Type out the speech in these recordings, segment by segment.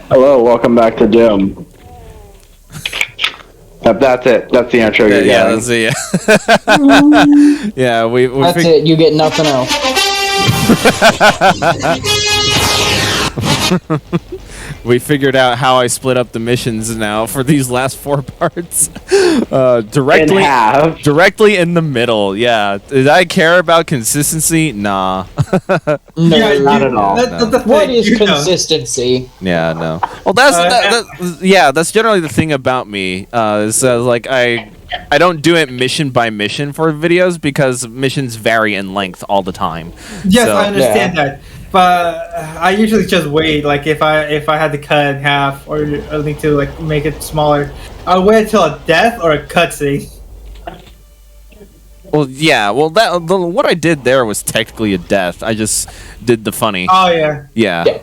Hello, welcome back to Doom. That's it. That's the intro you're Yeah, getting. that's it. Yeah, we That's it. You get nothing else. We figured out how I split up the missions now for these last 4 parts. Directly In half. Directly in the middle. Yeah. Did I care about consistency? Nah. No, Yeah, not at all. That's the what is consistency? Yeah, no. Well, that's generally the thing about me. Is like I don't do it mission by mission for videos because missions vary in length all the time. Yes, So- I understand that, but I usually just wait. Like if I had to cut it in half or I need to like make it smaller, I'll wait until a death or a cutscene. Well, yeah. Well, what I did there was technically a death. I just did the funny. Oh yeah. Yeah.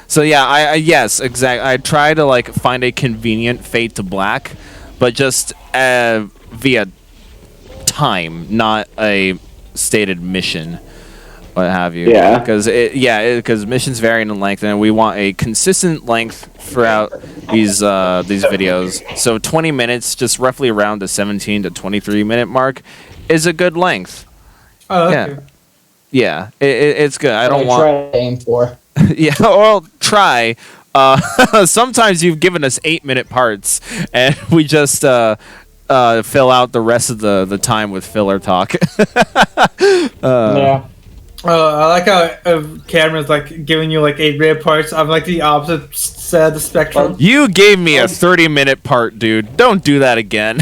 So yeah, I yes, exactly. I try to like find a convenient fade to black, but just via time, not a stated mission, what have you. Yeah. Because missions vary in length, and we want a consistent length throughout these videos. So 20 minutes, just roughly around the 17 to 23 minute mark, is a good length. Oh okay. Yeah, it's good. I don't want. Try to aim for. Yeah, well, try. Sometimes you've given us 8-minute parts, and we just fill out the rest of the time with filler talk. Yeah. I like how camera's like giving you like 8-minute parts. I'm like the opposite side of the spectrum. You gave me a 30-minute part, dude. Don't do that again.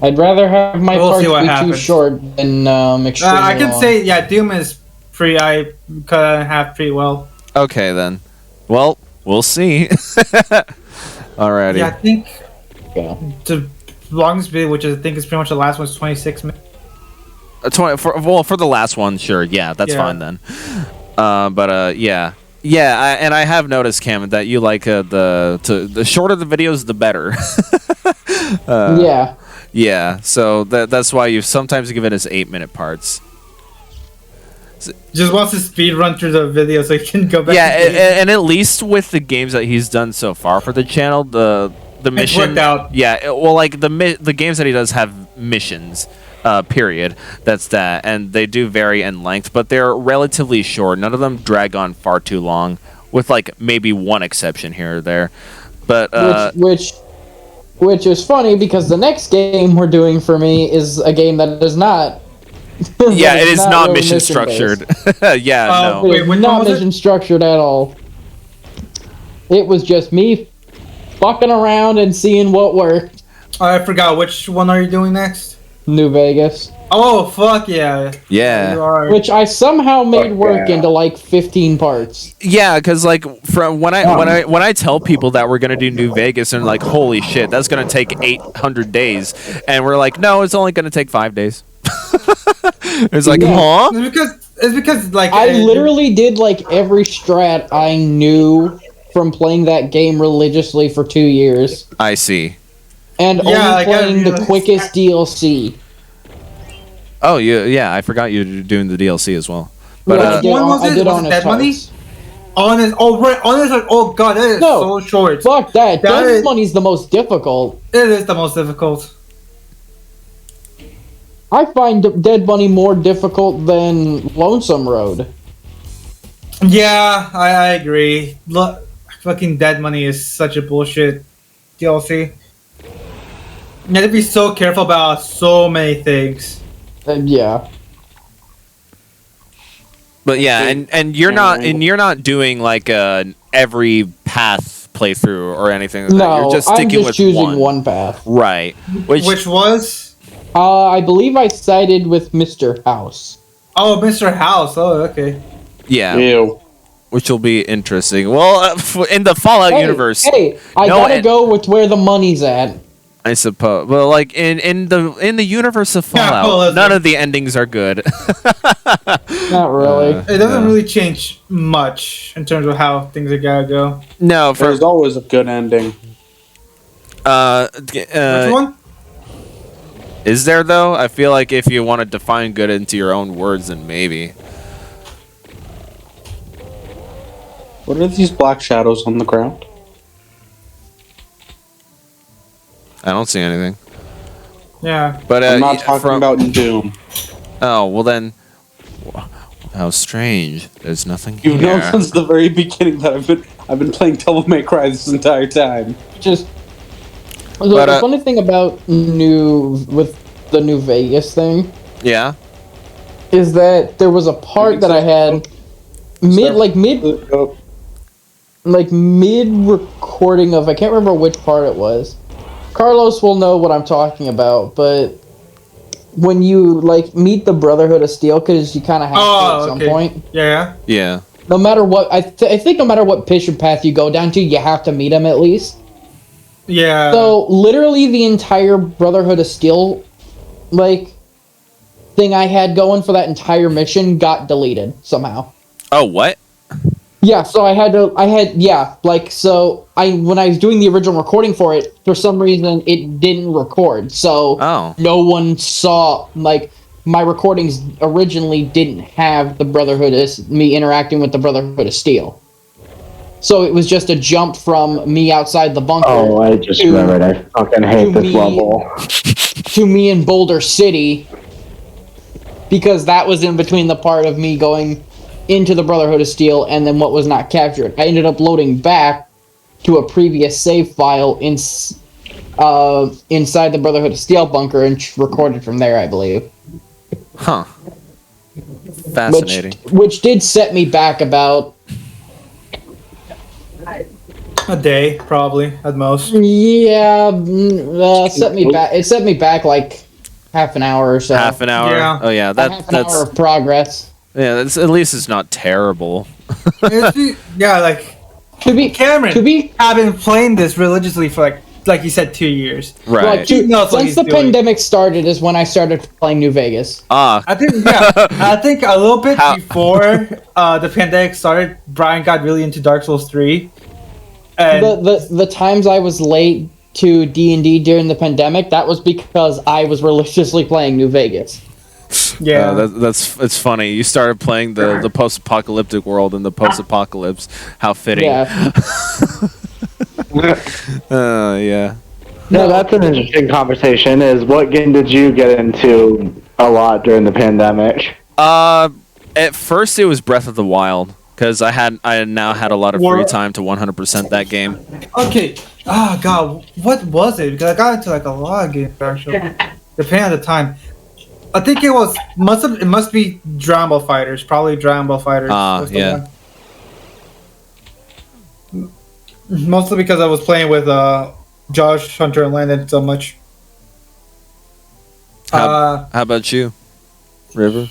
I'd rather have my We'll see parts what be happens. too short than extremely I can long. say yeah, Doom is pretty. I cut it in half pretty well. Okay, then. Well, we'll see. Alrighty. Yeah, I think Yeah. the longest video, which I think is pretty much the last one, is 26 minutes. 20 for the last one, sure. Yeah, that's Yeah. fine then. Yeah. Yeah, and I have noticed, Cam, that you like the shorter the videos, the better. Yeah. Yeah, so that's why you've sometimes given us 8-minute parts. Just wants to speed run through the video so he can go back. Yeah, and and at least with the games that he's done so far for the channel, the mission worked out. Yeah, well, like the games that he does have missions. Period. That's that, and they do vary in length, but they're relatively short. None of them drag on far too long, with like maybe one exception here or there. But which is funny because the next game we're doing for me is a game that is not. yeah, it is not really mission structured. Yeah, no. Wait, It's which not one was it? mission structured at all. It was just me fucking around and seeing what worked. I forgot which one are you doing next? New Vegas, Oh fuck yeah! Yeah. You are. which I somehow made Fuck work yeah. into like 15 parts. Yeah, because like from when I tell people that we're gonna do New Vegas and like holy shit, that's gonna take 800 days, and we're like, no, it's only gonna take 5 days. It's like, Yeah. huh? It's because like I literally did like every strat I knew from playing that game religiously for 2 years, I see. and Yeah, only like, I playing the realized quickest DLC. Oh, yeah, I forgot you were doing the DLC as well. But Yeah, Which one was I it? did Was it Honest Dead Money? Hearts. Honest. Oh right, honest. Oh god, that is No. so short. Fuck that. That Dead is- Money's the most difficult. It is the most difficult. I find Dead Money more difficult than Lonesome Road. Yeah, I agree. Look, fucking Dead Money is such a bullshit DLC. You have to be so careful about so many things. Yeah. But yeah, and you're not doing like every path playthrough or anything like that. No, You're just I'm sticking just with choosing one path. Right. Which was I believe I sided with Mr. House. Mr. House. Oh, okay. yeah, Ew. which will be interesting. Well, in the Fallout universe, Hey, I No, gotta and- go with where the money's at. I suppose. Well, like in the universe of Yeah, Fallout, well, that's none right. of the endings are good. Not really. It doesn't really change much in terms of how things are gotta go. No, for There's always a good ending. Which one? is there though? I feel like if you want to define good into your own words, then maybe. What are these black shadows on the ground? I don't see anything. Yeah. But I'm not talking about in Doom. Oh well then. How strange. There's nothing You've here. known since the very beginning that I've been playing Devil May Cry this entire time. Just But, the funny thing about the New Vegas thing Yeah. is that there was a part that I had mid recording of, I can't remember which part it was. Carlos will know what I'm talking about, but when you meet the Brotherhood of Steel, because you kind of have to at some point. Yeah. Yeah. No matter what, I think no matter what pitch or path you go down to, you have to meet them at least. Yeah. So literally the entire Brotherhood of Steel, thing I had going for that entire mission got deleted somehow. Oh, what? Yeah, so when I was doing the original recording for it, for some reason it didn't record. So no one saw, my recordings originally didn't have me interacting with the Brotherhood of Steel. So it was just a jump from me outside the bunker. Oh, I just remembered. I fucking hate this level. To me in Boulder City, because that was in between the part of me going into the Brotherhood of Steel and then what was not captured. I ended up loading back to a previous save file inside the Brotherhood of Steel bunker and recorded from there, I believe. Huh. Fascinating. Which did set me back about a day, probably at most. Yeah, set me back. It set me back like half an hour or so. Half an hour. Yeah. Oh yeah, Half an hour of progress. Yeah, that's at least it's not terrible. Yeah, to be Cameron. I've been playing this religiously for like you said, 2 years. Right. Since the pandemic started is when I started playing New Vegas. I think a little bit before the pandemic started, Brian got really into Dark Souls 3. And the times I was late to D&D during the pandemic, that was because I was religiously playing New Vegas. Yeah, it's funny. You started playing the post-apocalyptic world in the post-apocalypse. How fitting. Yeah. Yeah. No, that's an interesting conversation. Is what game did you get into a lot during the pandemic? At first it was Breath of the Wild because I now had a lot of free time to 100% that game. Okay. Oh god, what was it? Because I got into a lot of games actually, depending on the time. I think it must be Dragon Ball Fighters, probably Dragon Ball Fighters. Yeah. Mostly because I was playing with Josh, Hunter, and Landon so much. How about you, River?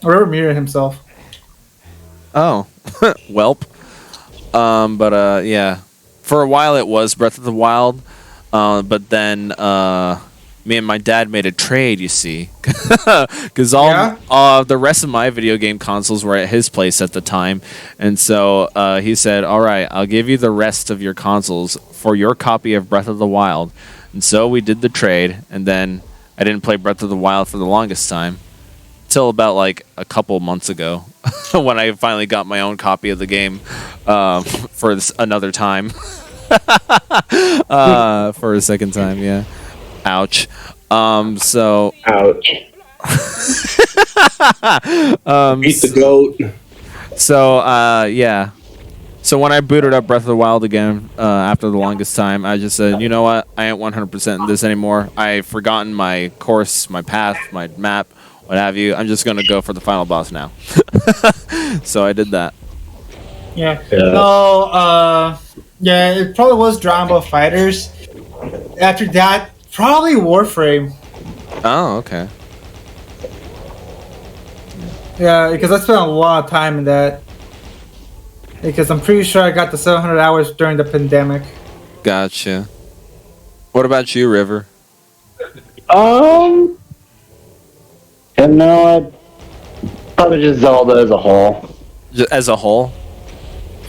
River muted himself. Oh, welp. But yeah, for a while it was Breath of the Wild, but then me and my dad made a trade, you see, because all the rest of my video game consoles were at his place at the time, and so he said, "All right, I'll give you the rest of your consoles for your copy of Breath of the Wild," and so we did the trade, and then I didn't play Breath of the Wild for the longest time, till about a couple months ago, when I finally got my own copy of the game for another time, for a second time, yeah. Ouch. So. Ouch. Beat the goat. So, yeah. So when I booted up Breath of the Wild again, after the longest time, I just said, you know what? I ain't 100% in this anymore. I've forgotten my course, my path, my map, what have you. I'm just going to go for the final boss now. So I did that. Yeah. No, yeah, it probably was Dragon Ball Fighters. After that, probably Warframe. Oh, okay. Yeah, because I spent a lot of time in that. Because I'm pretty sure I got the 700 hours during the pandemic. Gotcha. What about you, River? You know, probably just Zelda as a whole. As a whole?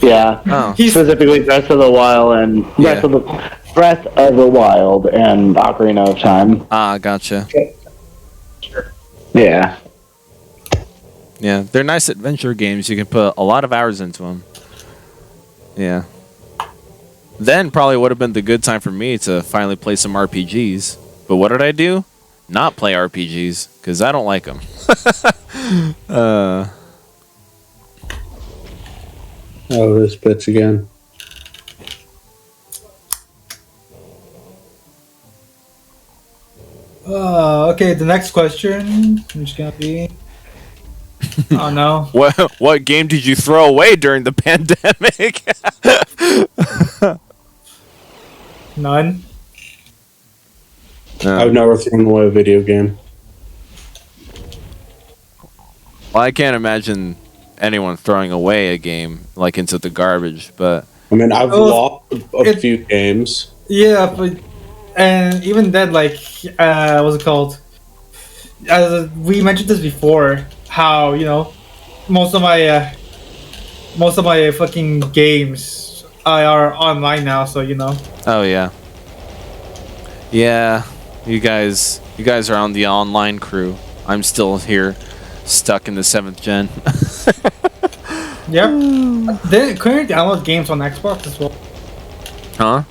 Yeah. Oh. Specifically Breath of the Wild and Breath of the Wild and Ocarina of Time. Ah, gotcha. Yeah. Yeah, they're nice adventure games. You can put a lot of hours into them. Yeah. Then probably would have been the good time for me to finally play some RPGs. But what did I do? Not play RPGs, because I don't like them. Oh, this bitch again. Okay, the next question is gonna be. Oh no! What game did you throw away during the pandemic? None. I've never thrown away a video game. Well, I can't imagine anyone throwing away a game like into the garbage, but I mean, I've lost a few games. Yeah, but and even then, like, what's it called? We mentioned this before. How most of my fucking games are online now. So Oh yeah. Yeah, you guys are on the online crew. I'm still here, stuck in the 7th gen. Yep. Then couldn't download games on Xbox as well. Huh?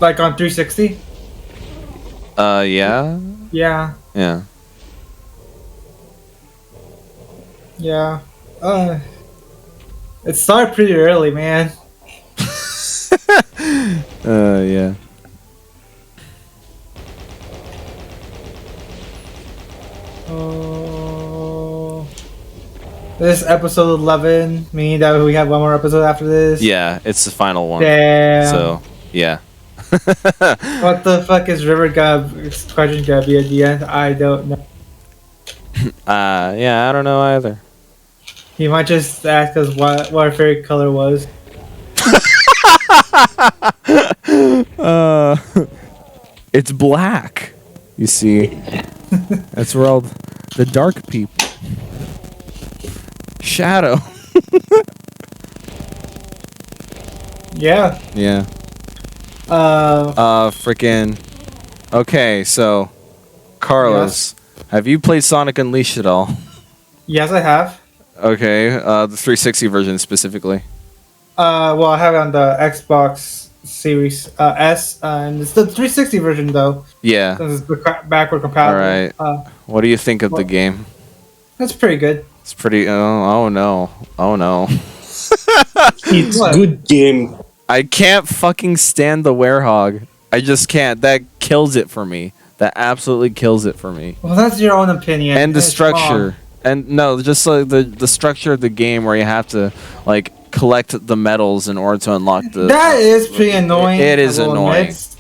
Like on 360. Yeah. Yeah. Yeah. Yeah. It started pretty early, man. Yeah. Oh. This episode 11, meaning that we have one more episode after this. Yeah, it's the final one. Damn. So, yeah. What the fuck is River question gonna be at the end? I don't know. Yeah, I don't know either. He might just ask us what our favorite color was. It's black. You see, that's where all the dark people. Shadow. Yeah. Yeah. Freaking. Okay, so, Carlos, have you played Sonic Unleashed at all? Yes, I have. Okay, the 360 version specifically. Well, I have it on the Xbox Series S, and it's the 360 version though. Yeah. Since it's backward compatible. All right. What do you think of the game? That's pretty good. It's pretty. Oh no. Oh no. It's What? good game. I can't fucking stand the werehog. I just can't. That kills it for me. That absolutely kills it for me. Well, that's your own opinion. And the It's structure. wrong. And no, just like the structure of the game where you have to like collect the medals in order to unlock the. That is pretty annoying. It is I will annoying. admit,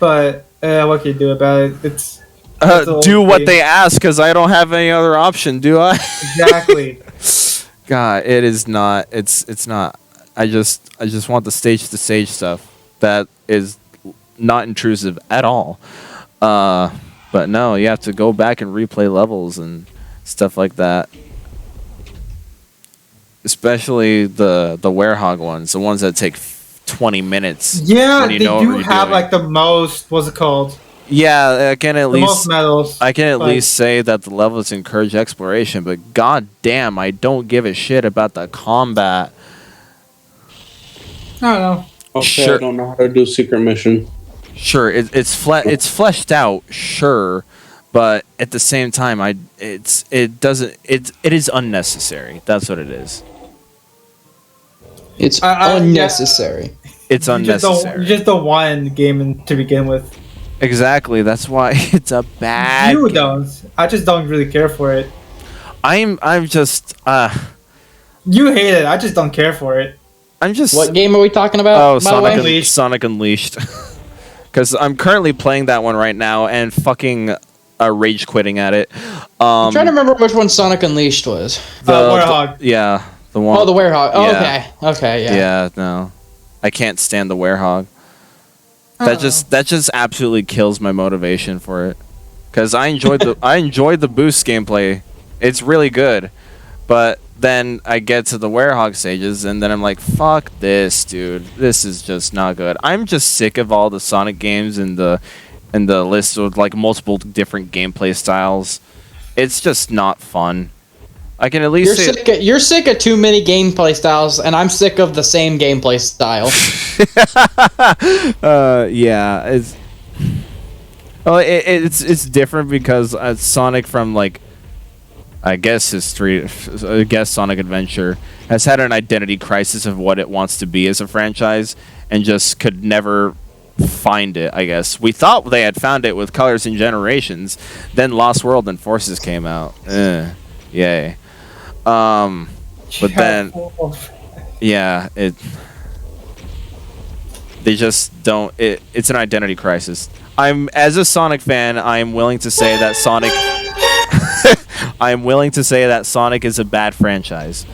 but what can you do about it? It's Do what they ask, because I don't have any other option, do I? exactly. God, it is not. It's not. I just want the stage to stage stuff that is not intrusive at all. But no, you have to go back and replay levels and stuff like that. Especially the werehog ones, the ones that take 20 minutes. Yeah, when you they know what do you're have doing. like the most. What's it called? Yeah, I can at The most least medals. I can at but- least say that the levels encourage exploration, but god damn, I don't give a shit about the combat. I don't know. Okay, Sure. I don't know how to do secret mission. Sure, it's fleshed out, sure, but at the same time, it is unnecessary. That's what it is. It's yeah. unnecessary. It's unnecessary. You just don't want the game to begin with. Exactly. That's why it's a bad. You game. don't. I just don't really care for it. I'm just You hate it. I just don't care for it. I'm just. What game are we talking about? Oh, by the way? Unleashed. Sonic Unleashed. Because I'm currently playing that one right now and fucking rage quitting at it. I'm trying to remember which one Sonic Unleashed was. Werehog. Yeah, the one. Oh, the werehog. Oh, Yeah. okay, yeah. Yeah, no, I can't stand the werehog. That Oh. just absolutely kills my motivation for it. Because I enjoyed the boost gameplay. It's really good, but then I get to the werehog stages and then I'm like, fuck this, dude. This is just not good. I'm just sick of all the Sonic games and the list with like multiple different gameplay styles. It's just not fun. I can at least say you're sick of too many gameplay styles, and I'm sick of the same gameplay style. Yeah, it's different because Sonic from like I guess Sonic Adventure has had an identity crisis of what it wants to be as a franchise and just could never find it. I guess we thought they had found it with Colors and Generations, then Lost World and Forces came out. Yay. But then yeah, they just don't. It's an identity crisis. As a Sonic fan, I'm willing to say that Sonic. I'm willing to say that Sonic is a bad franchise.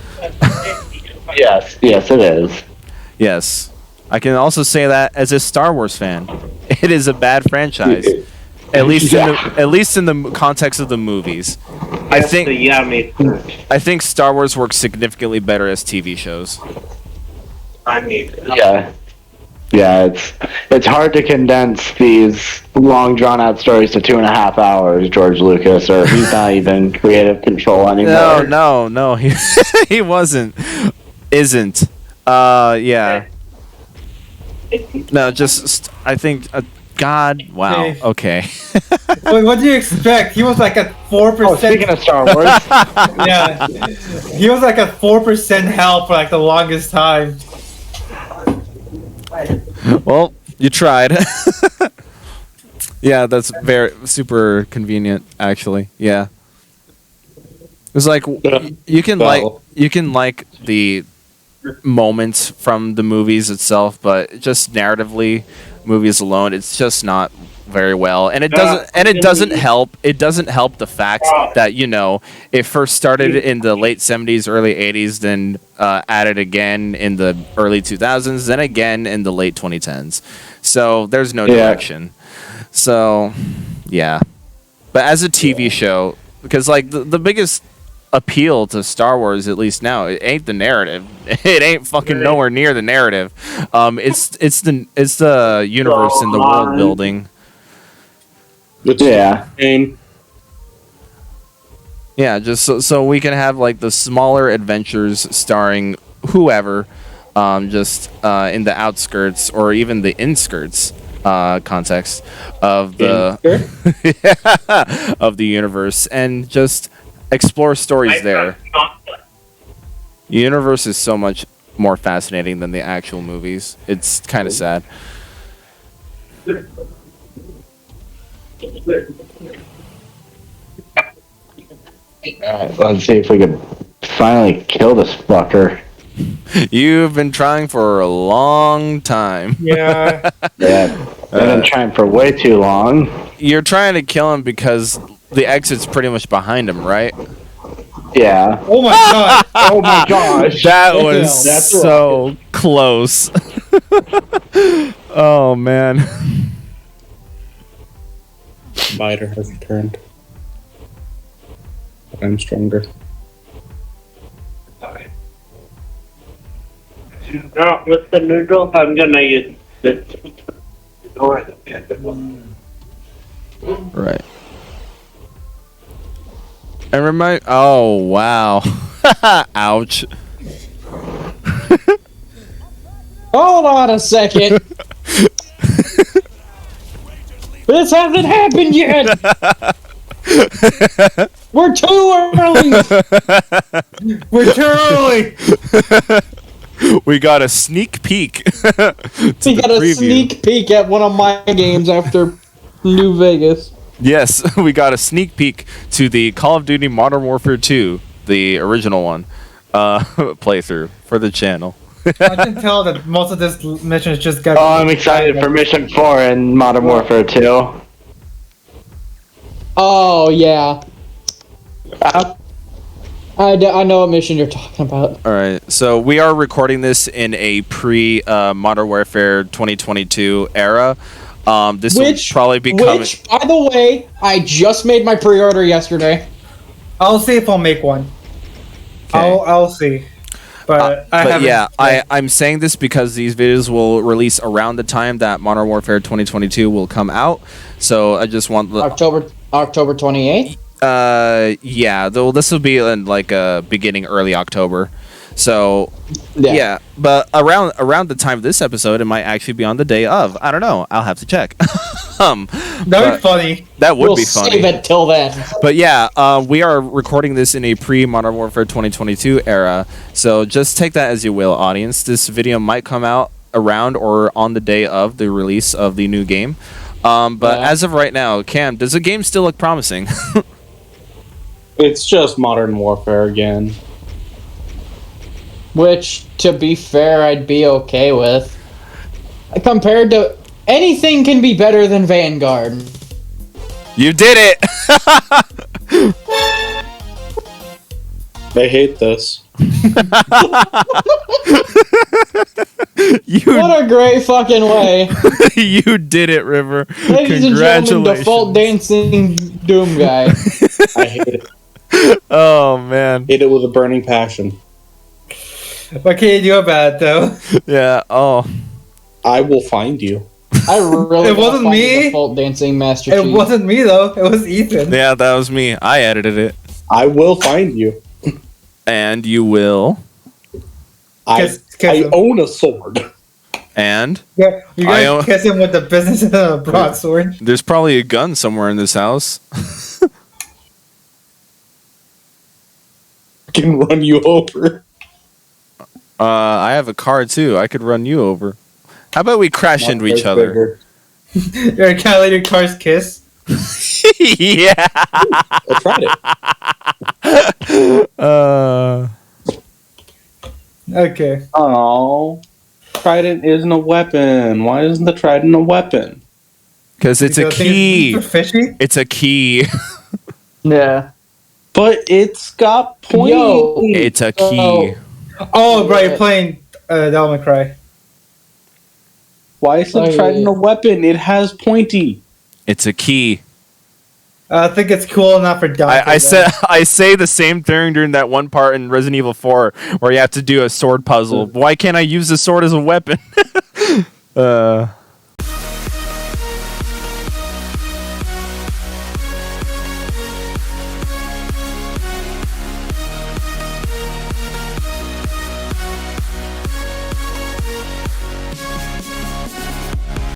Yes, it is. Yes, I can also say that as a Star Wars fan, it is a bad franchise. At least in the context of the movies. I think Star Wars works significantly better as TV shows. Yeah, it's hard to condense these long drawn out stories to 2.5 hours, George Lucas, or he's not even creative control anymore. No, he wasn't. Isn't. Yeah. No, just I think God, wow. Okay. What do you expect? He was like at 4%. Oh, speaking of Star Wars. Yeah. He was like at 4% health for like the longest time. Well, you tried. Yeah, that's very super convenient actually. Yeah. It's like you can like the moments from the movies itself, but just narratively movies alone, it's just not very well, and it doesn't help the fact that it first started in the late 70s, early 80s, then added again in the early 2000s, then again in the late 2010s. So there's no direction. So yeah, but as a TV show, because like the biggest appeal to Star Wars, at least now, it ain't the narrative. It ain't fucking nowhere near the narrative. It's the universe and the world building. Yeah. Yeah, just so we can have like the smaller adventures starring whoever, just in the outskirts or even the inskirts context of the of the universe, and just explore stories there. The universe is so much more fascinating than the actual movies. It's kind of sad. Alright, let's see if we can finally kill this fucker. You've been trying for a long time. Yeah. Yeah. I've been trying for way too long. You're trying to kill him because the exit's pretty much behind him, right? Yeah. Oh my god. Oh my gosh. That was so close. Oh man. Spider has returned. But I'm stronger. No, with the noodle, I'm gonna use this. Right. And oh wow. Ouch. Hold on a second. This hasn't happened yet. We're too early. We're too early. We got a sneak peek. We got a sneak peek at one of my games after New Vegas. Yes, we got a sneak peek to the Call of Duty Modern Warfare 2, the original one, playthrough for the channel. I can tell that most of this mission is just got. Oh, I'm excited for Mission 4 in Modern Warfare 2. Oh, yeah. I know what mission you're talking about. All right, so we are recording this in a pre-Modern Warfare 2022 era. This will probably be coming. Which, by the way, I just made my pre-order yesterday. I'll see if I'll make one. Okay. I'll see. But I'm saying this because these videos will release around the time that Modern Warfare 2022 will come out. So I just want October 28th. Yeah. Though this will be in like beginning early October. So yeah, but around the time of this episode, it might actually be on the day of. I don't know. I'll have to check. That'd be funny. That would be funny. Save it till then. But yeah, we are recording this in a pre-Modern Warfare 2022 era, so just take that as you will, audience. This video might come out around or on the day of the release of the new game. But as of right now, Cam, does the game still look promising? It's just Modern Warfare again. Which, to be fair, I'd be okay with. Compared to anything can be better than Vanguard. You did it! They hate this. What a great fucking way. You did it, River. Ladies and gentlemen, default dancing Doom guy. I hate it. Oh, man. Hate it with a burning passion. What can you do about it, though? Yeah, oh. I will find you. I really It wasn't find me. the default dancing Master It Chief. wasn't me, though. It was Ethan. Yeah, that was me. I edited it. I will find you. And you will. I own a sword. And? Yeah, you guys kiss him with the business of a broadsword. There's probably a gun somewhere in this house. I can run you over. I have a car too. I could run you over. How about we crash into each other? You're kind of let your cars kiss. Yeah. I tried it. Okay. Oh, trident isn't a weapon. Why isn't the trident a weapon? Because it's a key. Fishy? It's a key. Yeah. But it's got point. Yo. It's a key. Oh, right, you're playing Devil May Cry. Why isn't trident a weapon? It has pointy. It's a key. I think it's cool enough for Dante. I say the same thing during that one part in Resident Evil 4 where you have to do a sword puzzle. Why can't I use the sword as a weapon?